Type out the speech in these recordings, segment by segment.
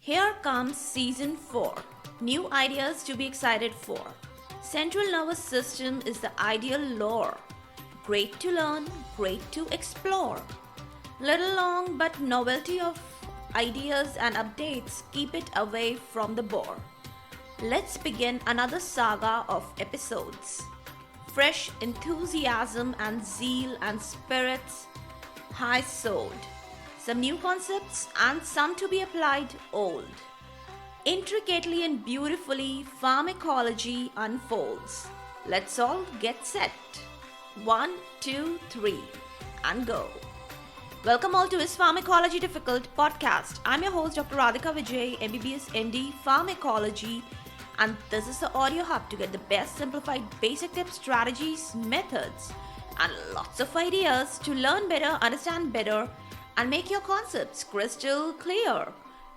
Here comes season 4. New ideas to be excited for. Central nervous system is the ideal lore. Great to learn, great to explore. Little long but novelty of ideas and updates keep it away from the bore. Let's begin another saga of episodes. Fresh enthusiasm and zeal and spirits high soared. Some new concepts and some to be applied old. Intricately and beautifully, pharmacology unfolds. Let's all get set. 1, 2, 3, and go. Welcome all to IS Pharmacology Difficult Podcast. I'm your host, Dr. Radhika Vijay, MBBS MD, Pharmacology, and this is the audio hub to get the best simplified basic tips, strategies, methods, and lots of ideas to learn better, understand better, and make your concepts crystal clear.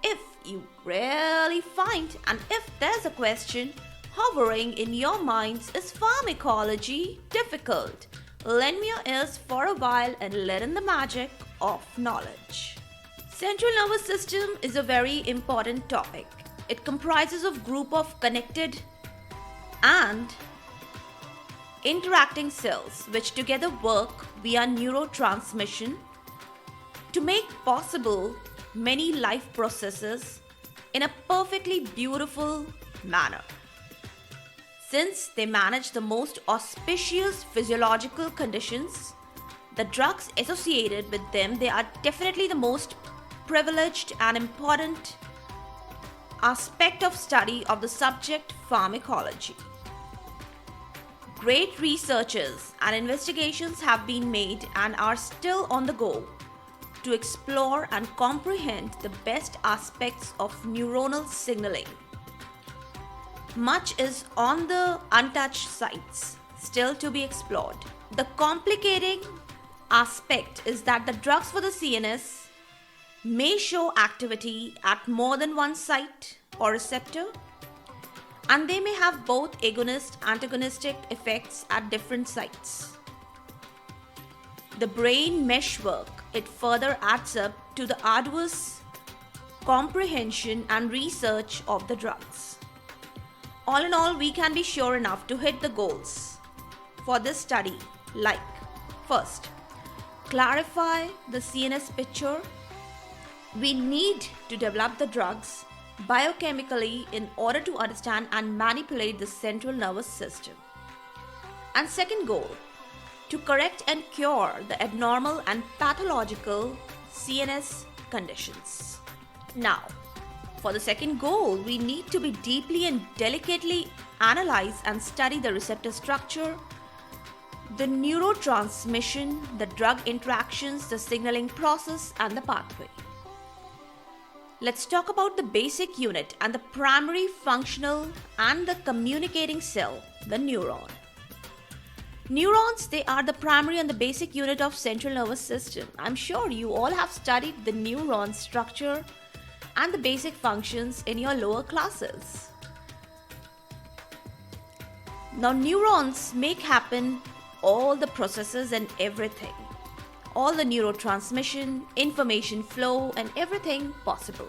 If you really find, and if there's a question hovering in your minds, is pharmacology difficult? Lend me your ears for a while and let in the magic of knowledge. Central nervous system is a very important topic. It comprises of group of connected and interacting cells which together work via neurotransmission to make possible many life processes in a perfectly beautiful manner. Since they manage the most auspicious physiological conditions, the drugs associated with them, they are definitely the most privileged and important aspect of study of the subject pharmacology. Great researches and investigations have been made and are still on the go to explore and comprehend the best aspects of neuronal signaling. Much is on the untouched sites, still to be explored. The complicating aspect is that the drugs for the CNS may show activity at more than one site or receptor, and they may have both agonist and antagonistic effects at different sites. The brain meshwork, it further adds up to the arduous comprehension and research of the drugs. All in all, we can be sure enough to hit the goals for this study, like first, clarify the CNS picture. We need to develop the drugs biochemically in order to understand and manipulate the central nervous system. And second goal, to correct and cure the abnormal and pathological CNS conditions. Now, for the second goal, we need to be deeply and delicately analyze and study the receptor structure, the neurotransmission, the drug interactions, the signaling process, and the pathway. Let's talk about the basic unit and the primary functional and the communicating cell, the neuron. Neurons, they are the primary and the basic unit of central nervous system. I'm sure you all have studied the neuron structure and the basic functions in your lower classes. Now, neurons make happen all the processes and everything. All the neurotransmission, information flow, and everything possible.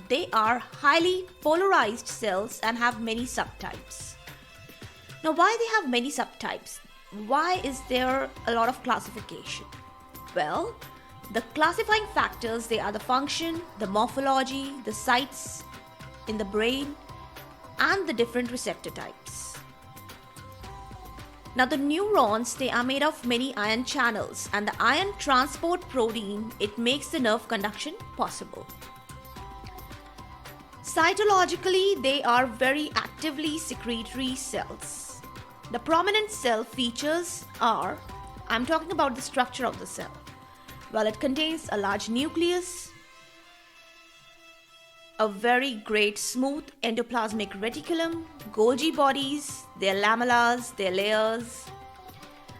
They are highly polarized cells and have many subtypes. Now, why they have many subtypes? Why is there a lot of classification? Well, the classifying factors, they are the function, the morphology, the sites in the brain, and the different receptor types. Now, the neurons, they are made of many ion channels, and the ion transport protein, it makes the nerve conduction possible. Cytologically, they are very actively secretory cells. The prominent cell features are, I'm talking about the structure of the cell. Well, it contains a large nucleus, a very great smooth endoplasmic reticulum, Golgi bodies, their lamellas, their layers.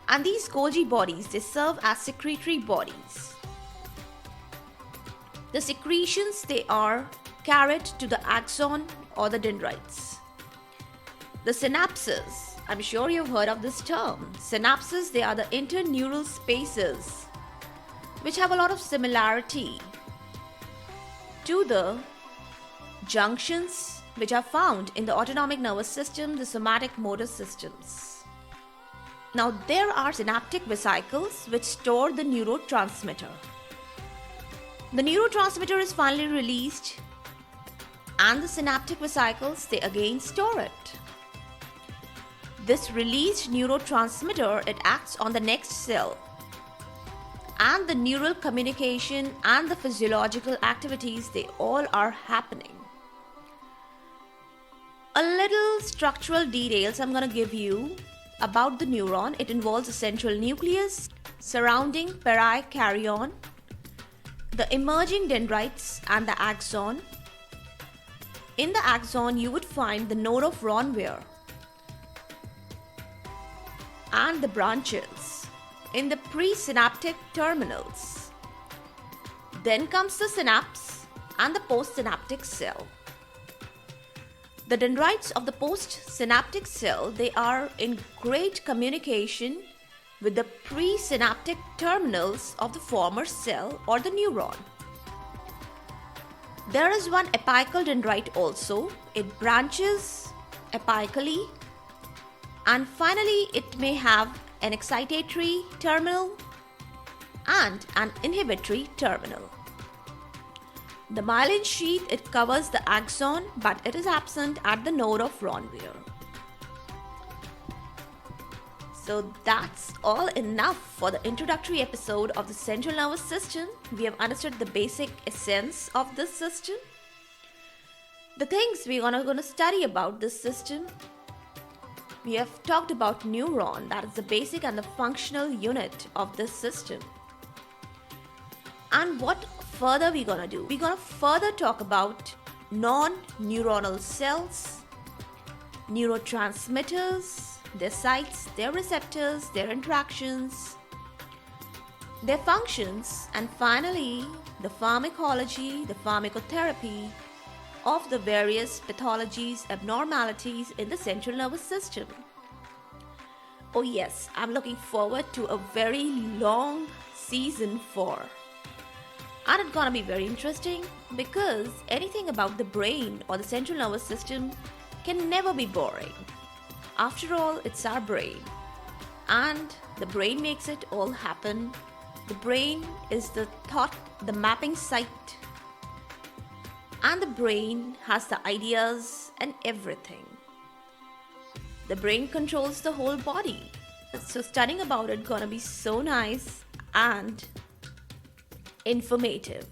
And these Golgi bodies, they serve as secretory bodies. The secretions, they are carried to the axon or the dendrites. The synapses, I'm sure you've heard of this term. Synapses, they are the interneural spaces which have a lot of similarity to the junctions which are found in the autonomic nervous system, the somatic motor systems. Now, there are synaptic vesicles which store the neurotransmitter. The neurotransmitter is finally released, and the synaptic vesicles, they again store it. This released neurotransmitter, it acts on the next cell, and the neural communication and the physiological activities, they all are happening. A little structural details I'm going to give you about the neuron. It involves a central nucleus surrounding perikaryon, the emerging dendrites and the axon. In the axon, you would find the node of Ronwehr and the branches in the presynaptic terminals. Then comes the synapse and the postsynaptic cell. The dendrites of the postsynaptic cell, they are in great communication with the presynaptic terminals of the former cell or the neuron. There is one apical dendrite also. It branches apically, and finally it may have an excitatory terminal and an inhibitory terminal. The myelin sheath, it covers the axon, but it is absent at the node of Ronwehr. So that's all enough for the introductory episode of the central nervous system. We have understood the basic essence of this system, the things we're going to study about this system. We have talked about neuron, that is the basic and the functional unit of this system. And what further we're going to do? We're going to further talk about non-neuronal cells, neurotransmitters, their sites, their receptors, their interactions, their functions, and finally the pharmacology, the pharmacotherapy of the various pathologies, abnormalities in the central nervous system. Oh yes, I'm looking forward to a very long season 4. And it's gonna be very interesting because anything about the brain or the central nervous system can never be boring. After all, it's our brain, and the brain makes it all happen. The brain is the thought, the mapping site, and the brain has the ideas and everything. The brain controls the whole body. So studying about it gonna be so nice and informative.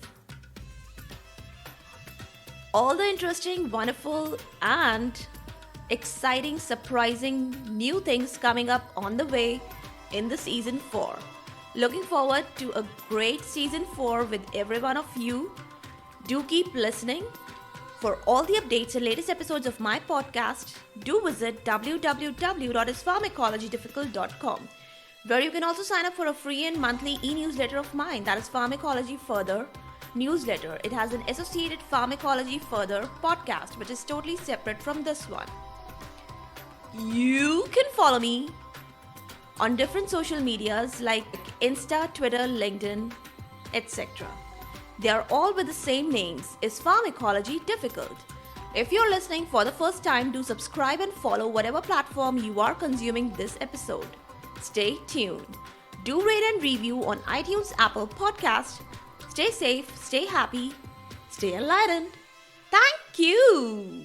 All the interesting, wonderful, and exciting, surprising new things coming up on the way in the season 4. Looking forward to a great season 4 with every one of you. Do keep listening. For all the updates and latest episodes of my podcast, do visit www.ispharmacologydifficult.com, where you can also sign up for a free and monthly e-newsletter of mine, that is Pharmacology Further newsletter. It has an associated Pharmacology Further podcast, which is totally separate from this one. You can follow me on different social medias like Insta, Twitter, LinkedIn, etc. They are all with the same names, is Pharmacology Difficult. If you're listening for the first time, do subscribe and follow whatever platform you are consuming this episode. Stay tuned. Do rate and review on iTunes, Apple Podcast. Stay safe, stay happy, stay enlightened. Thank you.